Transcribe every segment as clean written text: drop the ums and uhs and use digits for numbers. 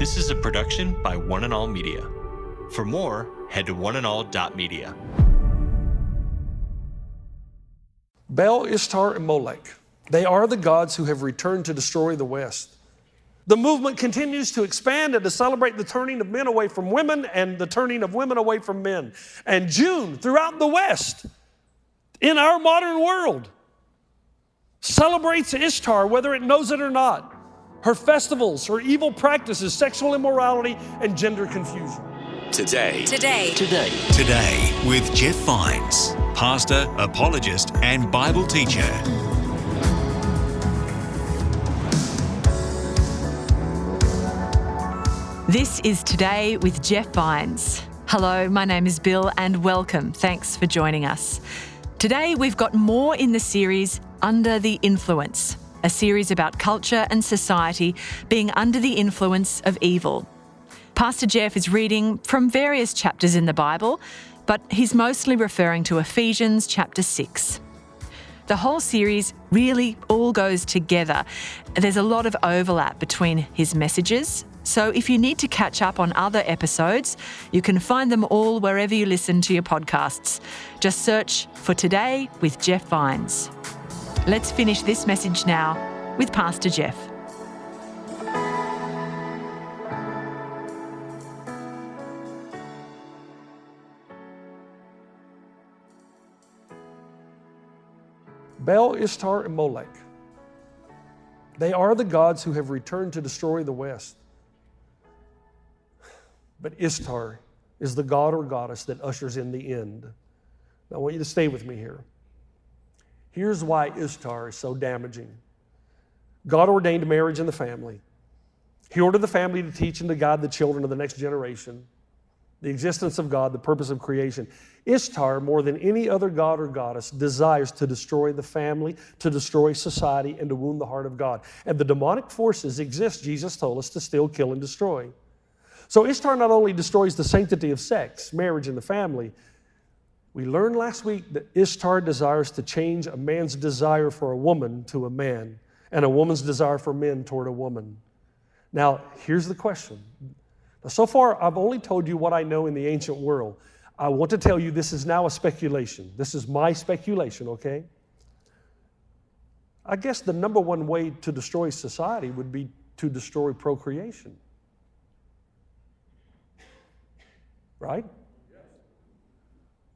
This is a production by One and All Media. For more, head to oneandall.media. Baal, Ishtar, and Molech. They are the gods who have returned to destroy the West. The movement continues to expand and to celebrate the turning of men away from women and the turning of women away from men. And June, throughout the West, in our modern world, celebrates Ishtar, whether it knows it or not. Her festivals, her evil practices, sexual immorality, and gender confusion. Today with Jeff Vines, pastor, apologist, and Bible teacher. This is Today with Jeff Vines. Hello, my name is Bill and welcome. Thanks for joining us. Today we've got more in the series Under the Influence, a series about culture and society being under the influence of evil. Pastor Jeff is reading from various chapters in the Bible, but he's mostly referring to Ephesians chapter 6. The whole series really all goes together. There's a lot of overlap between his messages, so if you need to catch up on other episodes, you can find them all wherever you listen to your podcasts. Just search for Today with Jeff Vines. Let's finish this message now with Pastor Jeff. Baal, Ishtar, and Molech. They are the gods who have returned to destroy the West. But Ishtar is the god or goddess that ushers in the end. Now, I want you to stay with me here. Here's why Ishtar is so damaging. God ordained marriage in the family. He ordered the family to teach and to guide the children of the next generation, the existence of God, the purpose of creation. Ishtar, more than any other god or goddess, desires to destroy the family, to destroy society, and to wound the heart of God. And the demonic forces exist, Jesus told us, to steal, kill, and destroy. So Ishtar not only destroys the sanctity of sex, marriage, and the family, we learned last week that Ishtar desires to change a man's desire for a woman to a man, and a woman's desire for men toward a woman. Now, here's the question. Now, so far, I've only told you what I know in the ancient world. I want to tell you this is now a speculation. This is my speculation, okay? I guess the number one way to destroy society would be to destroy procreation. Right?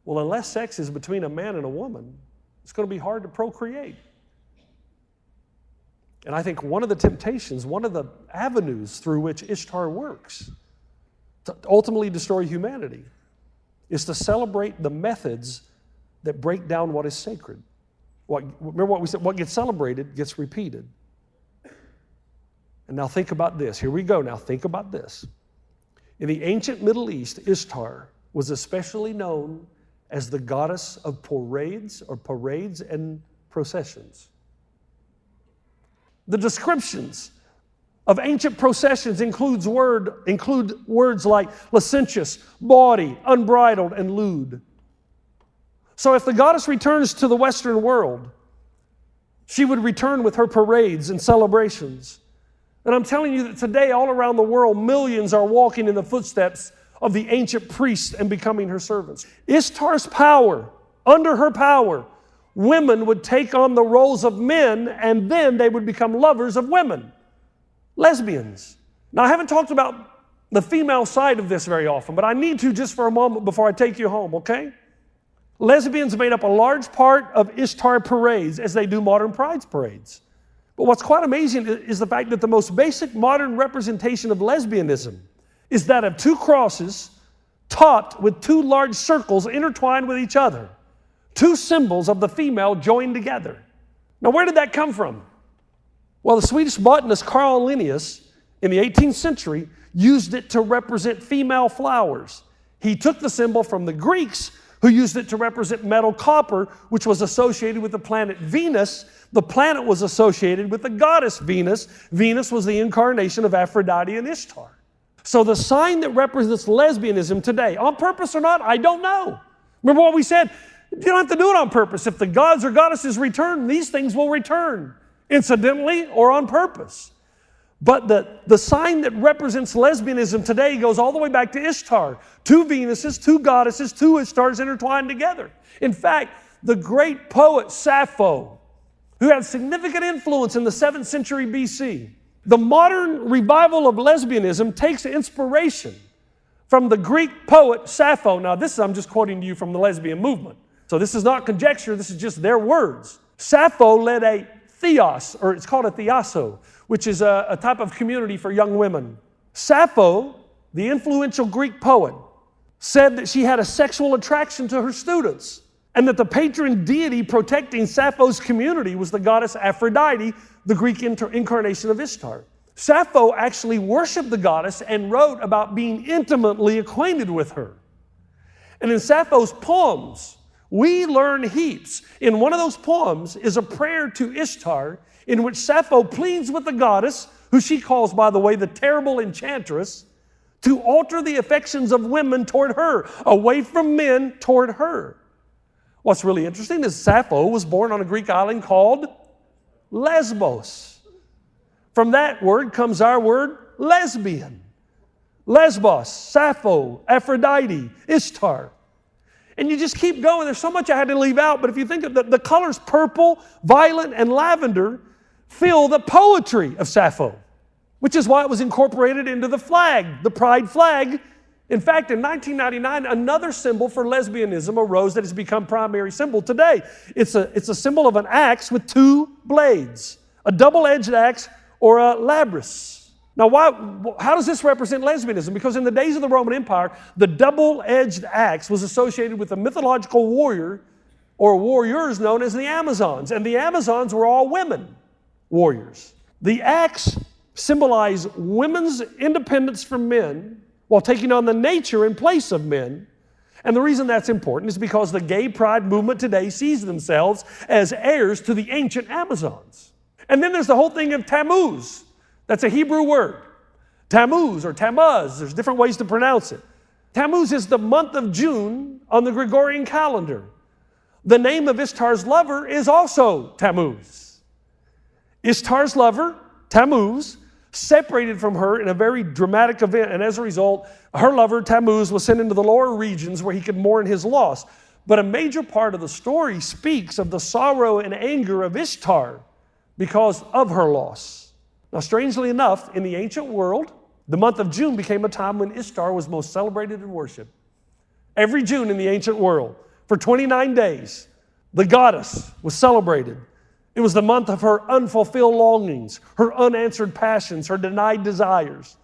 Well, unless sex is between a man and a woman, it's going to be hard to procreate. And I think one of the temptations, one of the avenues through which Ishtar works to ultimately destroy humanity is to celebrate the methods that break down what is sacred. Remember what we said, what gets celebrated gets repeated. And now think about this. Here we go. Now think about this. In the ancient Middle East, Ishtar was especially known as the goddess of parades and processions. The descriptions of ancient processions include words like licentious, bawdy, unbridled, and lewd. So if the goddess returns to the Western world, she would return with her parades and celebrations. And I'm telling you that today, all around the world, millions are walking in the footsteps of the ancient priests and becoming her servants. Ishtar's power, under her power, women would take on the roles of men, and then they would become lovers of women, lesbians. Now, I haven't talked about the female side of this very often, but I need to just for a moment before I take you home, okay? Lesbians made up a large part of Ishtar parades as they do modern pride parades. But what's quite amazing is the fact that the most basic modern representation of lesbianism is that of two crosses topped with two large circles intertwined with each other. Two symbols of the female joined together. Now, where did that come from? Well, the Swedish botanist Carl Linnaeus in the 18th century used it to represent female flowers. He took the symbol from the Greeks, who used it to represent metal copper, which was associated with the planet Venus. The planet was associated with the goddess Venus. Venus was the incarnation of Aphrodite and Ishtar. So the sign that represents lesbianism today, on purpose or not, I don't know. Remember what we said? You don't have to do it on purpose. If the gods or goddesses return, these things will return, incidentally or on purpose. But the sign that represents lesbianism today goes all the way back to Ishtar. Two Venuses, two goddesses, two Ishtars intertwined together. In fact, the great poet Sappho, who had significant influence in the 7th century BC, the modern revival of lesbianism takes inspiration from the Greek poet Sappho. Now, I'm just quoting to you from the lesbian movement. So this is not conjecture, this is just their words. Sappho led a theos, or it's called a theaso, which is a type of community for young women. Sappho, the influential Greek poet, said that she had a sexual attraction to her students, and that the patron deity protecting Sappho's community was the goddess Aphrodite, the Greek incarnation of Ishtar. Sappho actually worshiped the goddess and wrote about being intimately acquainted with her. And in Sappho's poems, we learn heaps. In one of those poems is a prayer to Ishtar in which Sappho pleads with the goddess, who she calls, by the way, the terrible enchantress, to alter the affections of women toward her, away from men toward her. What's really interesting is Sappho was born on a Greek island called Lesbos. From that word comes our word lesbian. Lesbos, Sappho, Aphrodite, Ishtar. And you just keep going. There's so much I had to leave out, but if you think of the colors purple, violet, and lavender fill the poetry of Sappho, which is why it was incorporated into the flag, the pride flag. In fact, in 1999, another symbol for lesbianism arose that has become primary symbol today. It's a symbol of an axe with two blades, a double-edged axe or a labrys. Now, how does this represent lesbianism? Because in the days of the Roman Empire, the double-edged axe was associated with a mythological warrior or warriors known as the Amazons. And the Amazons were all women warriors. The axe symbolized women's independence from men while taking on the nature and place of men. And the reason that's important is because the gay pride movement today sees themselves as heirs to the ancient Amazons. And then there's the whole thing of Tammuz. That's a Hebrew word. Tammuz or Tammuz, there's different ways to pronounce it. Tammuz is the month of June on the Gregorian calendar. The name of Ishtar's lover is also Tammuz. Ishtar's lover, Tammuz, separated from her in a very dramatic event, and as a result, her lover, Tammuz, was sent into the lower regions where he could mourn his loss. But a major part of the story speaks of the sorrow and anger of Ishtar because of her loss. Now, strangely enough, in the ancient world, the month of June became a time when Ishtar was most celebrated and worshiped. Every June in the ancient world, for 29 days, the goddess was celebrated. It was the month of her unfulfilled longings, her unanswered passions, her denied desires.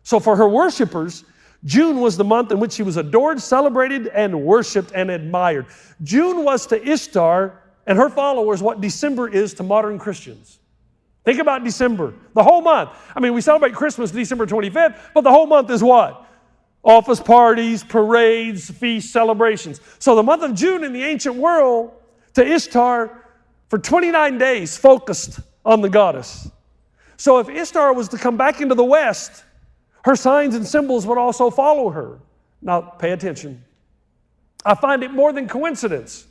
So for her worshipers, June was the month in which she was adored, celebrated, and worshiped and admired. June was to Ishtar and her followers what December is to modern Christians. Think about December, the whole month. I mean, we celebrate Christmas December 25th, but the whole month is what? Office parties, parades, feasts, celebrations. So the month of June in the ancient world to Ishtar for 29 days focused on the goddess. So if Ishtar was to come back into the West, her signs and symbols would also follow her. Now, pay attention. I find it more than coincidence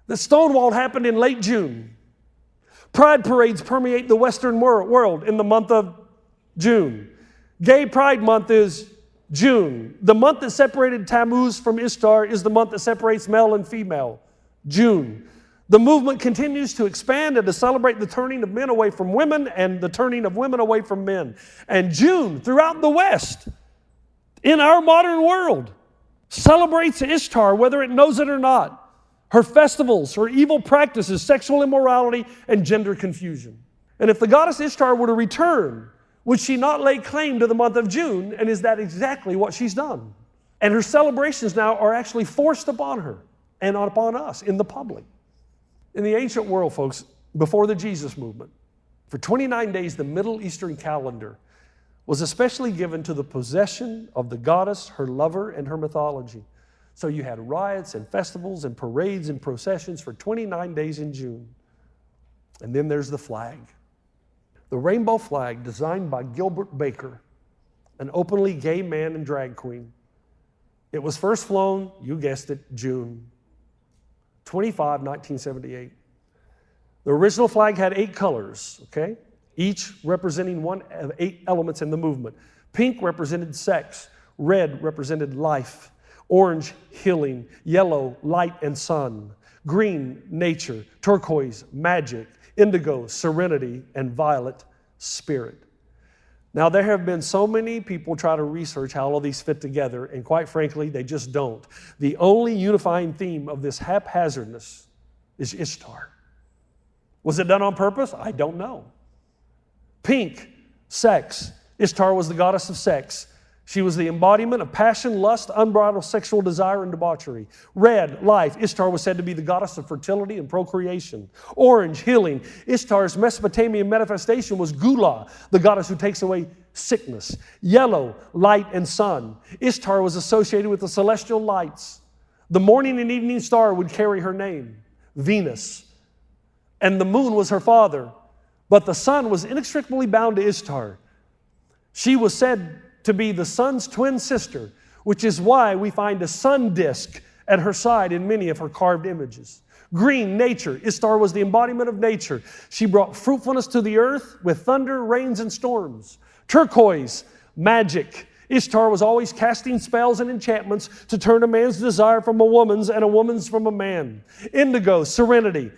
that Stonewall happened in late June. Pride parades permeate the Western world in the month of June. Gay Pride Month is June. The month that separated Tammuz from Ishtar is the month that separates male and female, June. The movement continues to expand and to celebrate the turning of men away from women and the turning of women away from men. And June, throughout the West, in our modern world, celebrates Ishtar, whether it knows it or not. Her festivals, her evil practices, sexual immorality, and gender confusion. And if the goddess Ishtar were to return, would she not lay claim to the month of June? And is that exactly what she's done? And her celebrations now are actually forced upon her and upon us in the public. In the ancient world, folks, before the Jesus movement, for 29 days, the Middle Eastern calendar was especially given to the possession of the goddess, her lover, and her mythology. So you had riots and festivals and parades and processions for 29 days in June. And then there's the flag. The rainbow flag designed by Gilbert Baker, an openly gay man and drag queen. It was first flown, you guessed it, June 25, 1978. The original flag had 8 colors, okay? each representing one of 8 elements in the movement. Pink represented sex. Red represented life. Orange, healing. Yellow, light and sun. Green, nature. Turquoise, magic. Indigo, serenity. And violet, spirit. Now, there have been so many people try to research how all of these fit together, and quite frankly, they just don't. The only unifying theme of this haphazardness is Ishtar. Was it done on purpose? I don't know. Pink, sex. Ishtar was the goddess of sex. She was the embodiment of passion, lust, unbridled sexual desire, and debauchery. Red, life. Ishtar was said to be the goddess of fertility and procreation. Orange, healing. Ishtar's Mesopotamian manifestation was Gula, the goddess who takes away sickness. Yellow, light and sun. Ishtar was associated with the celestial lights. The morning and evening star would carry her name, Venus. And the moon was her father. But the sun was inextricably bound to Ishtar. She was said to be the sun's twin sister, which is why we find a sun disk at her side in many of her carved images. Green, nature. Ishtar was the embodiment of nature. She brought fruitfulness to the earth with thunder, rains, and storms. Turquoise, magic. Ishtar was always casting spells and enchantments to turn a man's desire from a woman's and a woman's from a man. Indigo, serenity.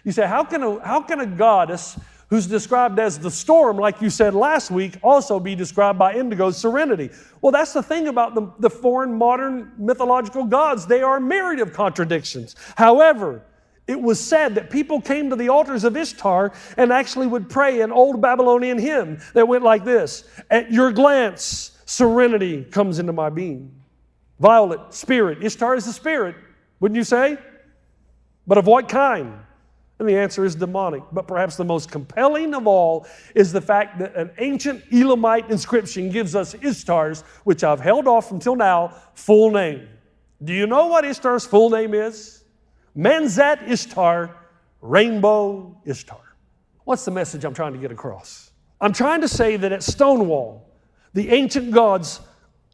You say, how can a goddess who's described as the storm, like you said last week, also be described by indigo, serenity? Well, that's the thing about the foreign modern mythological gods. They are myriad of contradictions. However, it was said that people came to the altars of Ishtar and actually would pray an old Babylonian hymn that went like this: "At your glance, serenity comes into my being." Violet, spirit. Ishtar is the spirit, wouldn't you say? But of what kind? And the answer is demonic. But perhaps the most compelling of all is the fact that an ancient Elamite inscription gives us Ishtar's, which I've held off until now, full name. Do you know what Ishtar's full name is? Menzat Ishtar, Rainbow Ishtar. What's the message I'm trying to get across? I'm trying to say that at Stonewall, the ancient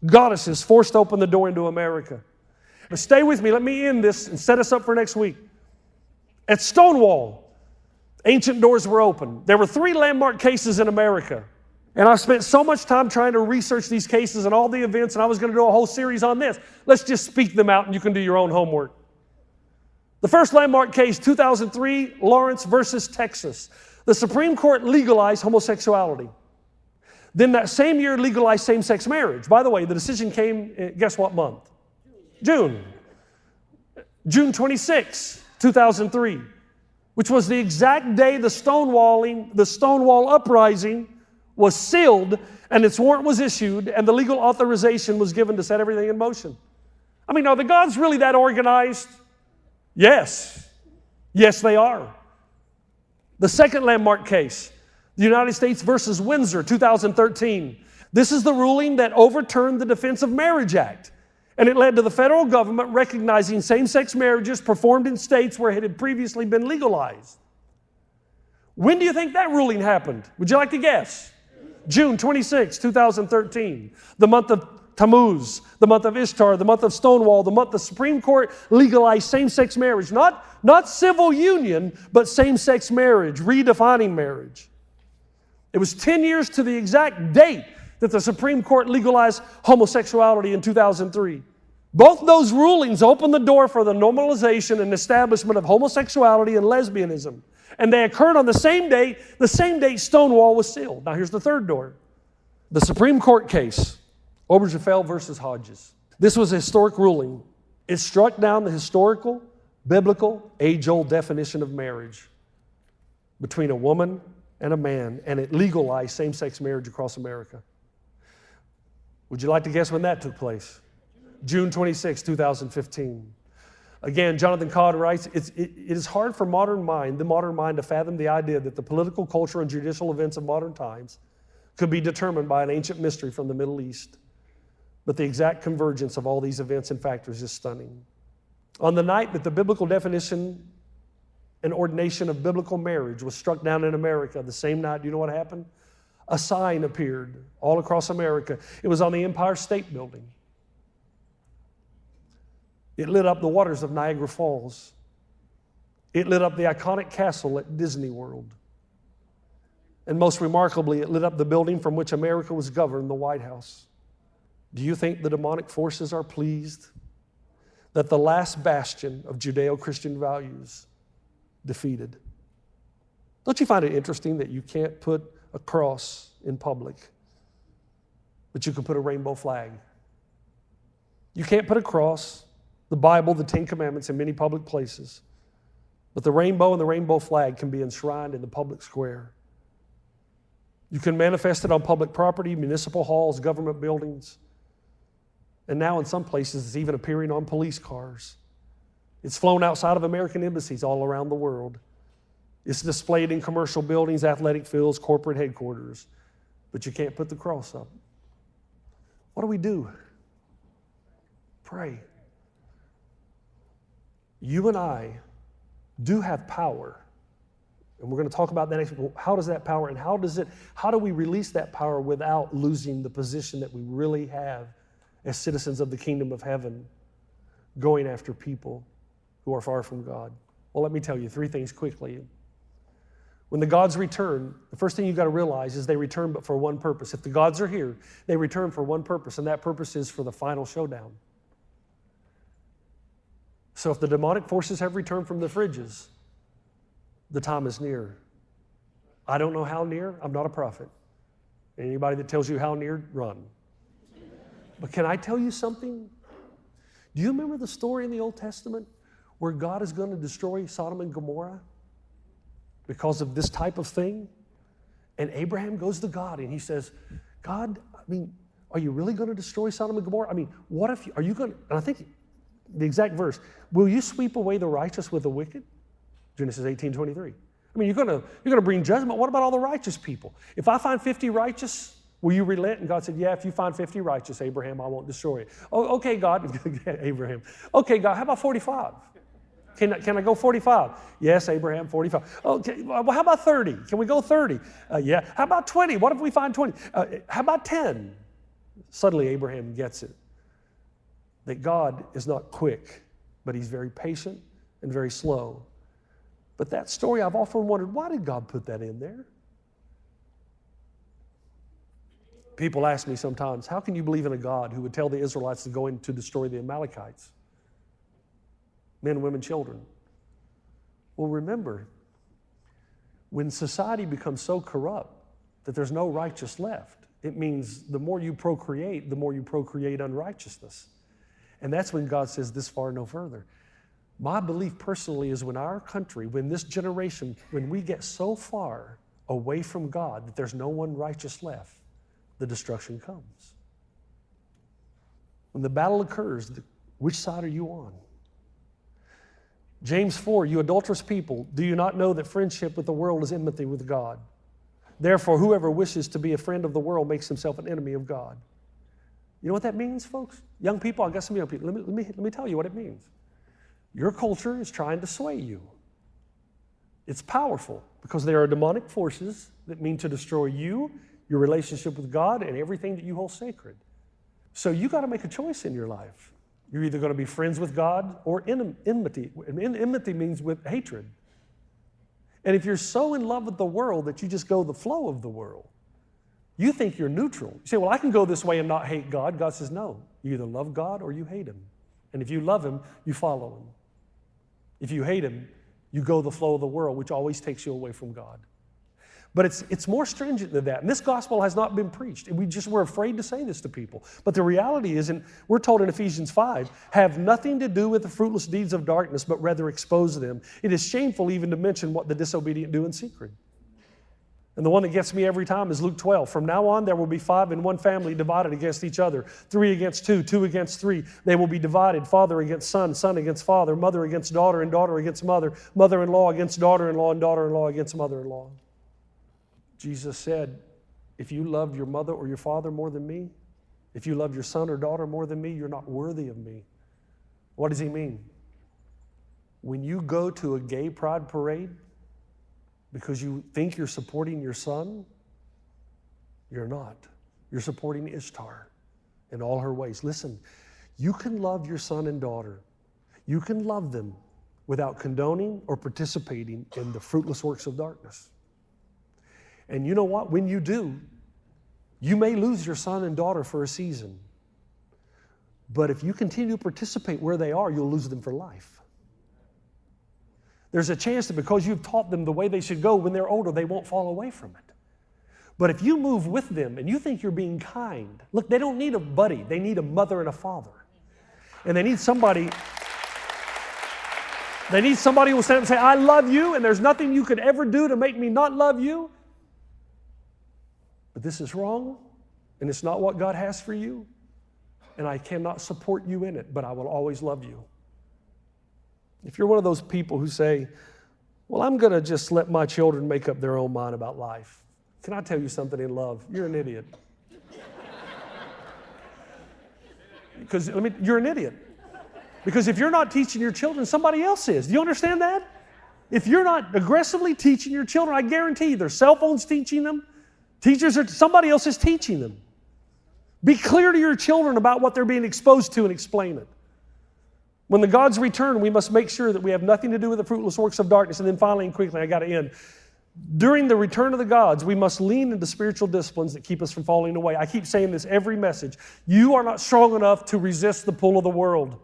goddesses forced open the door into America. But stay with me. Let me end this and set us up for next week. At Stonewall, ancient doors were open. There were 3 landmark cases in America. And I spent so much time trying to research these cases and all the events, and I was going to do a whole series on this. Let's just speak them out and you can do your own homework. The first landmark case, 2003, Lawrence versus Texas. The Supreme Court legalized homosexuality. Then that same year legalized same-sex marriage. By the way, the decision came, guess what month? June 26, 2003, which was the exact day the Stonewall uprising was sealed and its warrant was issued and the legal authorization was given to set everything in motion. I mean, are the gods really that organized? Yes. Yes, they are. The second landmark case, the United States versus Windsor, 2013. This is the ruling that overturned the Defense of Marriage Act. And it led to the federal government recognizing same-sex marriages performed in states where it had previously been legalized. When do you think that ruling happened? Would you like to guess? June 26, 2013. The month of Tammuz, the month of Ishtar, the month of Stonewall, the month the Supreme Court legalized same-sex marriage. Not civil union, but same-sex marriage, redefining marriage. It was 10 years to the exact date that the Supreme Court legalized homosexuality in 2003. Both those rulings opened the door for the normalization and establishment of homosexuality and lesbianism. And they occurred on the same date Stonewall was sealed. Now here's the third door. The Supreme Court case, Obergefell versus Hodges. This was a historic ruling. It struck down the historical, biblical, age-old definition of marriage between a woman and a man, and it legalized same-sex marriage across America. Would you like to guess when that took place? June 26, 2015. Again, Jonathan Codd writes, it is hard for the modern mind to fathom the idea that the political, cultural, and judicial events of modern times could be determined by an ancient mystery from the Middle East. But the exact convergence of all these events and factors is stunning. On the night that the biblical definition and ordination of biblical marriage was struck down in America, the same night, do you know what happened? A sign appeared all across America. It was on the Empire State Building. It lit up the waters of Niagara Falls. It lit up the iconic castle at Disney World. And most remarkably, it lit up the building from which America was governed, the White House. Do you think the demonic forces are pleased that the last bastion of Judeo-Christian values defeated? Don't you find it interesting that you can't put a cross in public, but you can put a rainbow flag? You can't put a cross, the Bible, the Ten Commandments in many public places, but the rainbow and the rainbow flag can be enshrined in the public square. You can manifest it on public property, municipal halls, government buildings. And now in some places it's even appearing on police cars. It's flown outside of American embassies all around the world. It's displayed in commercial buildings, athletic fields, corporate headquarters. But you can't put the cross up. What do? Pray. You and I do have power. And we're going to talk about that next week. How does that power, and how do we release that power without losing the position that we really have as citizens of the kingdom of heaven, going after people who are far from God? Well, let me tell you 3 things quickly. When the gods return, the first thing you've got to realize is they return but for one purpose. If the gods are here, they return for one purpose, and that purpose is for the final showdown. So if the demonic forces have returned from the fridges, the time is near. I don't know how near. I'm not a prophet. Anybody that tells you how near, run. But can I tell you something? Do you remember the story in the Old Testament where God is going to destroy Sodom and Gomorrah because of this type of thing? And Abraham goes to God and he says, God, are you really going to destroy Sodom and Gomorrah? What if are you going to, and I think the exact verse, will you sweep away the righteous with the wicked? Genesis 18:23. You're going to bring judgment. What about all the righteous people? If I find 50 righteous, will you relent? And God said, yeah, if you find 50 righteous, Abraham, I won't destroy it. Oh, okay, God. Abraham. Okay, God, how about 45? Can I go 45? Yes, Abraham, 45. Okay, well, how about 30? Can we go 30? Yeah. How about 20? What if we find 20? How about 10? Suddenly, Abraham gets it. That God is not quick, but he's very patient and very slow. But that story, I've often wondered, why did God put that in there? People ask me sometimes, how can you believe in a God who would tell the Israelites to go in to destroy the Amalekites? Men, women, children. Well, remember, when society becomes so corrupt that there's no righteous left, it means the more you procreate unrighteousness. And that's when God says, this far, no further. My belief personally is when our country, when this generation, when we get so far away from God that there's no one righteous left, the destruction comes. When the battle occurs, which side are you on? James 4, you adulterous people, do you not know that friendship with the world is enmity with God? Therefore, whoever wishes to be a friend of the world makes himself an enemy of God. You know what that means, folks? Young people, I got some young people. Let me tell you what it means. Your culture is trying to sway you. It's powerful because there are demonic forces that mean to destroy you, your relationship with God, and everything that you hold sacred. So you got to make a choice in your life. You're either going to be friends with God or enmity. Enmity means with hatred. And if you're so in love with the world that you just go the flow of the world, you think you're neutral. You say, well, I can go this way and not hate God. God says, no. You either love God or you hate him. And if you love him, you follow him. If you hate him, you go the flow of the world, which always takes you away from God. But it's more stringent than that. And this gospel has not been preached. And we're afraid to say this to people. But the reality is, and we're told in Ephesians 5, have nothing to do with the fruitless deeds of darkness, but rather expose them. It is shameful even to mention what the disobedient do in secret. And the one that gets me every time is Luke 12. From now on, there will be 5 in one family divided against each other, 3 against 2, 2 against 3. They will be divided, father against son, son against father, mother against daughter, and daughter against mother, mother-in-law against daughter-in-law, and daughter-in-law against mother-in-law. Jesus said, if you love your mother or your father more than me, if you love your son or daughter more than me, you're not worthy of me. What does he mean? When you go to a gay pride parade because you think you're supporting your son, you're not. You're supporting Ishtar in all her ways. Listen, you can love your son and daughter. You can love them without condoning or participating in the fruitless works of darkness. And you know what? When you do, you may lose your son and daughter for a season. But if you continue to participate where they are, you'll lose them for life. There's a chance that because you've taught them the way they should go, when they're older, they won't fall away from it. But if you move with them and you think you're being kind, look, they don't need a buddy. They need a mother and a father. And they need somebody who will stand up and say, I love you, and there's nothing you could ever do to make me not love you. But this is wrong, and it's not what God has for you, and I cannot support you in it, but I will always love you. If you're one of those people who say, well, I'm going to just let my children make up their own mind about life, can I tell you something in love? You're an idiot. Because you're an idiot. Because if you're not teaching your children, somebody else is. Do you understand that? If you're not aggressively teaching your children, I guarantee you, their cell phones teaching them, somebody else is teaching them. Be clear to your children about what they're being exposed to and explain it. When the gods return, we must make sure that we have nothing to do with the fruitless works of darkness. And then finally and quickly, I got to end. During the return of the gods, we must lean into spiritual disciplines that keep us from falling away. I keep saying this every message. You are not strong enough to resist the pull of the world.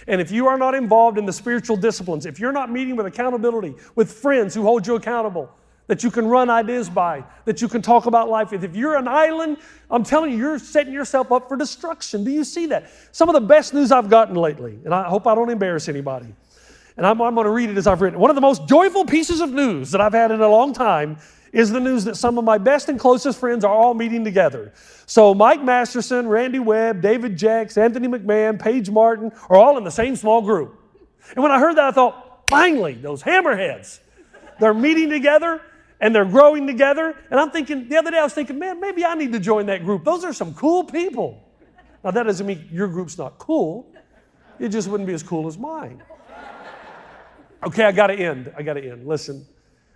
And if you are not involved in the spiritual disciplines, if you're not meeting with accountability, with friends who hold you accountable, that you can run ideas by, that you can talk about life with. If you're an island, I'm telling you, you're setting yourself up for destruction. Do you see that? Some of the best news I've gotten lately, and I hope I don't embarrass anybody, and I'm going to read it as I've written. One of the most joyful pieces of news that I've had in a long time is the news that some of my best and closest friends are all meeting together. So Mike Masterson, Randy Webb, David Jacks, Anthony McMahon, Paige Martin are all in the same small group. And when I heard that, I thought, finally, those hammerheads, they're meeting together and they're growing together. And I'm thinking, the other day I was thinking, man, maybe I need to join that group. Those are some cool people. Now that doesn't mean your group's not cool. It just wouldn't be as cool as mine. Okay, I got to end. Listen,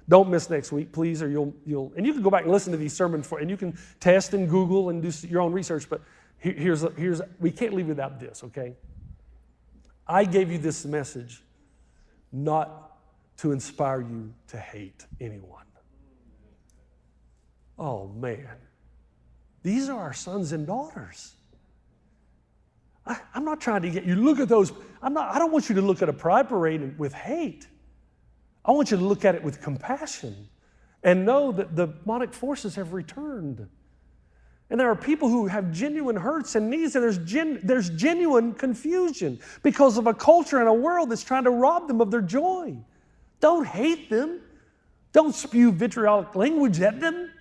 don't miss next week, please, or you'll. And you can go back and listen to these sermons and you can test and Google and do your own research. But we can't leave without this. Okay, I gave you this message not to inspire you to hate anyone. Oh man, these are our sons and daughters. I'm not trying to get you, look at those. I don't want you to look at a pride parade with hate. I want you to look at it with compassion and know that the demonic forces have returned. And there are people who have genuine hurts and needs, and there's genuine confusion because of a culture and a world that's trying to rob them of their joy. Don't hate them. Don't spew vitriolic language at them.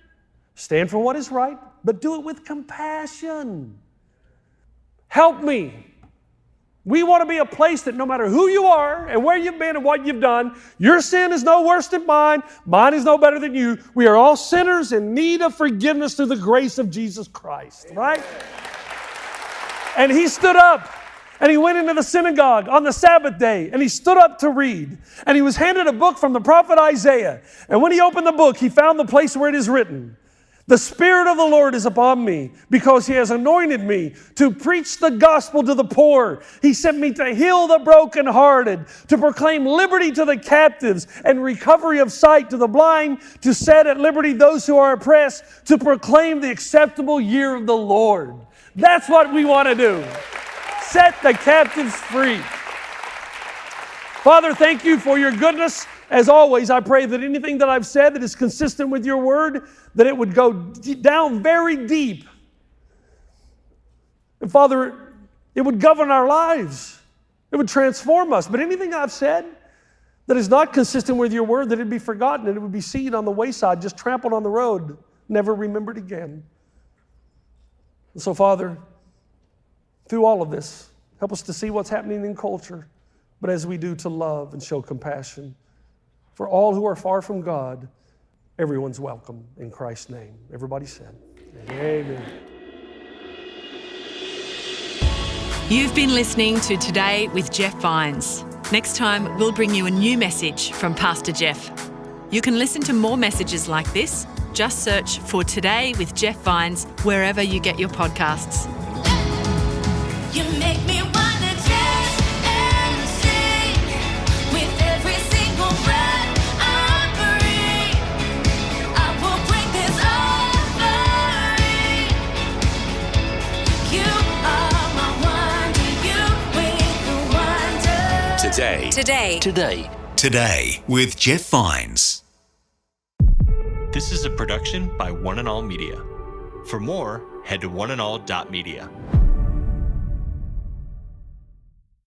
Stand for what is right, but do it with compassion. Help me. We want to be a place that no matter who you are and where you've been and what you've done, your sin is no worse than mine. Mine is no better than you. We are all sinners in need of forgiveness through the grace of Jesus Christ, right? And he stood up and he went into the synagogue on the Sabbath day and he stood up to read. And he was handed a book from the prophet Isaiah. And when he opened the book, he found the place where it is written, "The Spirit of the Lord is upon me because He has anointed me to preach the gospel to the poor. He sent me to heal the brokenhearted, to proclaim liberty to the captives and recovery of sight to the blind, to set at liberty those who are oppressed, to proclaim the acceptable year of the Lord." That's what we want to do. Set the captives free. Father, thank you for your goodness. As always, I pray that anything that I've said that is consistent with your word, that it would go down very deep. And Father, it would govern our lives. It would transform us. But anything I've said that is not consistent with your word, that it be forgotten and it would be seen on the wayside, just trampled on the road, never remembered again. And so, Father, through all of this, help us to see what's happening in culture, but as we do, to love and show compassion. For all who are far from God, everyone's welcome in Christ's name. Everybody said, amen. You've been listening to Today with Jeff Vines. Next time, we'll bring you a new message from Pastor Jeff. You can listen to more messages like this. Just search for Today with Jeff Vines wherever you get your podcasts. You make me wanna dance and sing with every single breath I breathe. I will break this Today. Today with Jeff Vines. This is a production by One and All Media. For more, head to oneandall.media.